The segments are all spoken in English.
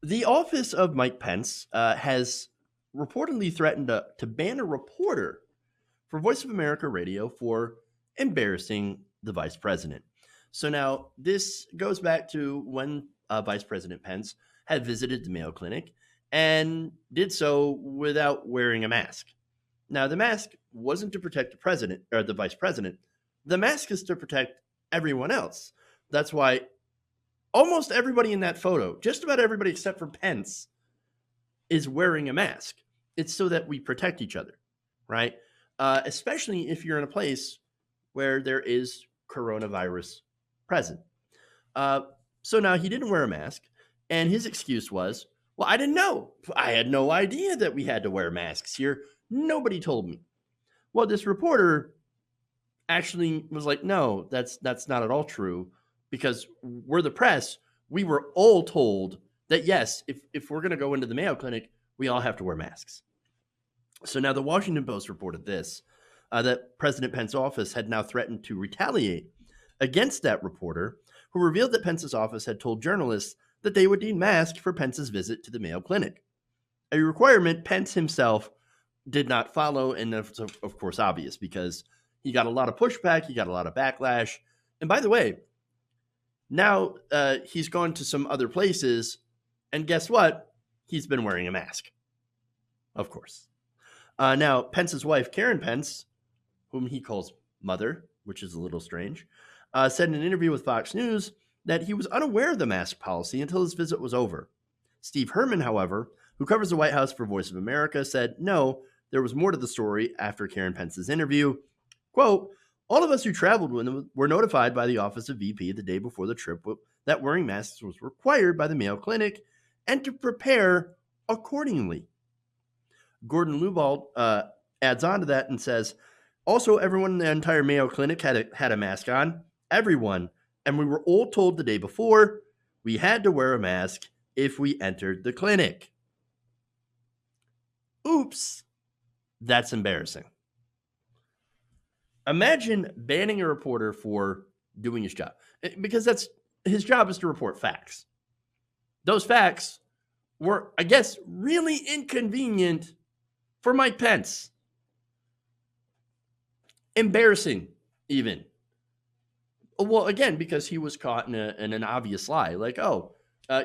The office of Mike Pence has reportedly threatened to ban a reporter for Voice of America Radio for embarrassing the vice president. So now this goes back to when Vice President Pence had visited the Mayo Clinic and did so without wearing a mask. Now, the mask wasn't to protect the president or the vice president. The mask is to protect everyone else. That's why almost everybody in that photo, just about everybody except for Pence, is wearing a mask. It's so that we protect each other, right? Especially if you're in a place where there is coronavirus present. Uh, so now he didn't wear a mask, and his excuse was, well, I didn't know. I had no idea that we had to wear masks here. Nobody told me. Well, this reporter actually was like, no, that's not at all true, because we're the press. We were all told that yes, if we're going to go into the Mayo Clinic, we all have to wear masks. So now the Washington Post reported this, that President Pence's office had now threatened to retaliate against that reporter, who revealed that Pence's office had told journalists that they would need masks for Pence's visit to the Mayo Clinic, a requirement Pence himself did not follow, and that's of course obvious because he got a lot of pushback, he got a lot of backlash. And by the way, now he's gone to some other places, and guess what? He's been wearing a mask, of course. Now, Pence's wife, Karen Pence, whom he calls mother, which is a little strange, said in an interview with Fox News that he was unaware of the mask policy until his visit was over. Steve Herman, however, who covers the White House for Voice of America, said no, there was more to the story after Karen Pence's interview. Quote, all of us who traveled with him were notified by the office of VP the day before the trip that wearing masks was required by the Mayo Clinic and to prepare accordingly. Gordon Lubald adds on to that and says, also, everyone in the entire Mayo Clinic had a mask on. Everyone. And we were all told the day before we had to wear a mask if we entered the clinic. Oops. That's embarrassing. Imagine banning a reporter for doing his job, because that's his job is to report facts. Those facts were, I guess, really inconvenient for Mike Pence. Embarrassing, even. Well, again, because he was caught in an obvious lie. Like,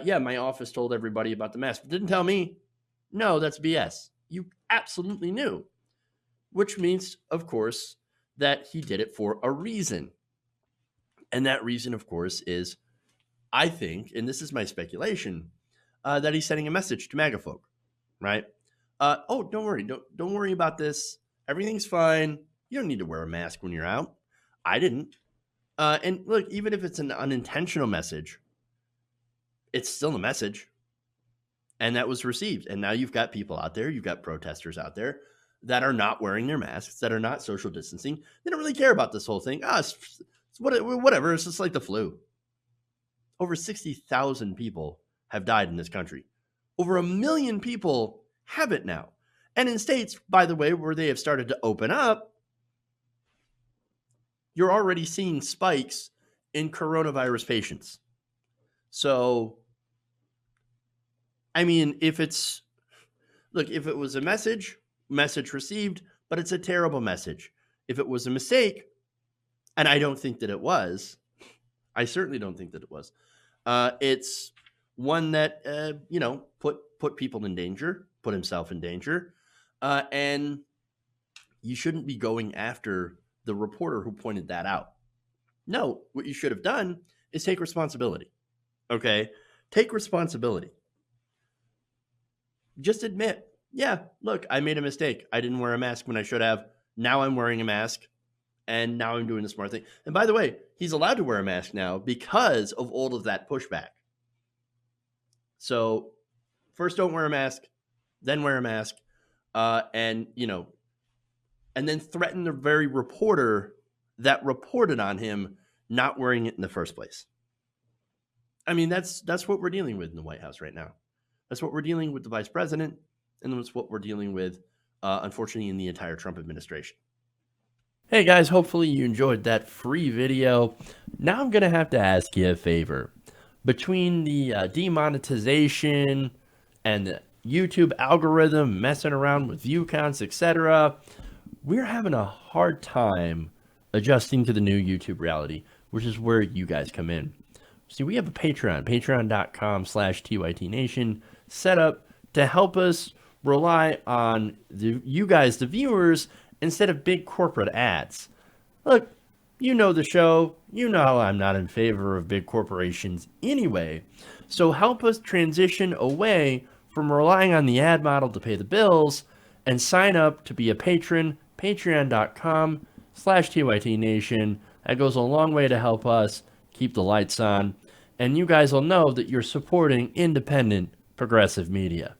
yeah, my office told everybody about the mask, but didn't tell me. No, that's BS. You absolutely knew. Which means, of course, that he did it for a reason. And that reason, of course, is, I think, and this is my speculation, that he's sending a message to MAGA folk, right? Don't worry. Don't worry about this. Everything's fine. You don't need to wear a mask when you're out. I didn't. And look, even if it's an unintentional message, it's still a message. And that was received. And now you've got people out there, you've got protesters out there that are not wearing their masks, that are not social distancing. They don't really care about this whole thing. It's whatever. It's just like the flu. Over 60,000 people have died in this country. Over 1 million people have it now. And in states, by the way, where they have started to open up, you're already seeing spikes in coronavirus patients. So, I mean, if it was a message received, but it's a terrible message. If it was a mistake, and I don't think that it was, I certainly don't think that it was, it's one that, put people in danger, put himself in danger, and you shouldn't be going after the reporter who pointed that out. No, what you should have done is take responsibility. Okay? Take responsibility. Just admit, yeah, look, I made a mistake. I didn't wear a mask when I should have. Now I'm wearing a mask, and now I'm doing the smart thing. And by the way, he's allowed to wear a mask now because of all of that pushback. So first don't wear a mask, then wear a mask, and then threaten the very reporter that reported on him not wearing it in the first place. I mean, that's what we're dealing with in the White House right now. That's what we're dealing with the vice president, and that's what we're dealing with, unfortunately, in the entire Trump administration. Hey guys, hopefully you enjoyed that free video. Now I'm going to have to ask you a favor. between the demonetization and the YouTube algorithm messing around with view counts, etc., we're having a hard time adjusting to the new YouTube reality, which is where you guys come in. See, we have a Patreon, patreon.com/TYTNation, set up to help us rely on you guys, the viewers, instead of big corporate ads. Look, you know the show. You know I'm not in favor of big corporations anyway. So help us transition away from relying on the ad model to pay the bills and sign up to be a patron, patreon.com/TYTNation. That goes a long way to help us keep the lights on. And you guys will know that you're supporting independent progressive media.